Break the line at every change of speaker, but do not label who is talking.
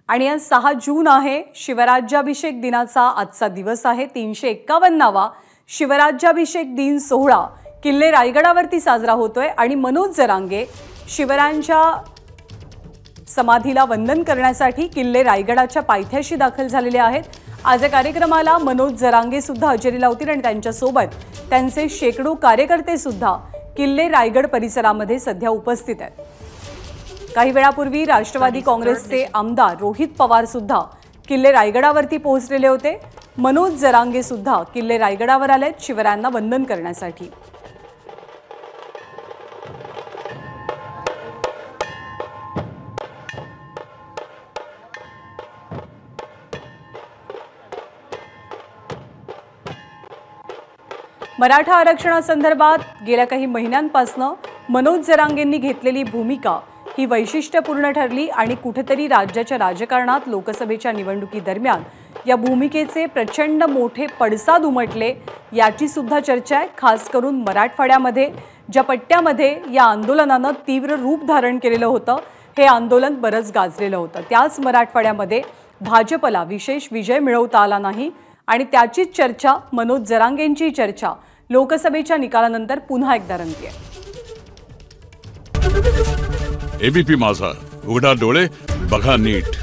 आणि आज 6 जून आहे, शिवराज्याभिषेक दिनाचा आजचा दिवस आहे। 351वा शिवराज्याभिषेक दिन सोहळा किल्ले रायगडावरती साजरा होतोय आणि मनोज जरांगे शिवरायांच्या समाधीला वंदन करण्यासाठी किल्ले रायगडाच्या पायथ्याशी दाखल झालेले आहेत। आज या कार्यक्रमाला मनोज जरांगे सुद्धा हजेरी लावतील आणि त्यांच्या सोबत त्यांचे शेकडो कार्यकर्ते सुद्धा किल्ले रायगड परिसरामध्ये सध्या उपस्थित आहेत। काही वेळापूर्वी राष्ट्रवादी काँग्रेसचे आमदार रोहित पवार सुद्धा किल्ले रायगडावरती पोहोचलेले होते। मनोज जरांगे सुद्धा किल्ले रायगडावर आलेत शिवरायांना वंदन करण्यासाठी। मराठा आरक्षणासंदर्भात गेल्या काही महिन्यांपासून मनोज जरांगेंनी घेतलेली भूमिका ही वैशिष्ट्यपूर्ण ठरली आणि कुठेतरी राज्याच्या राजकारणात लोकसभेच्या निवडणुकीदरम्यान या भूमिकेचे प्रचंड मोठे पडसाद उमटले याची सुद्धा चर्चा आहे। खास करून मराठवाड्यामध्ये ज्या पट्ट्यामध्ये या आंदोलनाने तीव्र रूप धारण केलेलं होतं, हे आंदोलन बरंच गाजलेलं होतं। त्याच मराठवाड्यामध्ये भाजपला विशेष विजय मिळवता आला नाही आणि त्याचीच चर्चा, मनोज जरांगेंची चर्चा लोकसभेच्या निकालानंतर पुन्हा एकदा रंगली आहे।
एबीपी माझा, उघडा डोळे बघा नीट।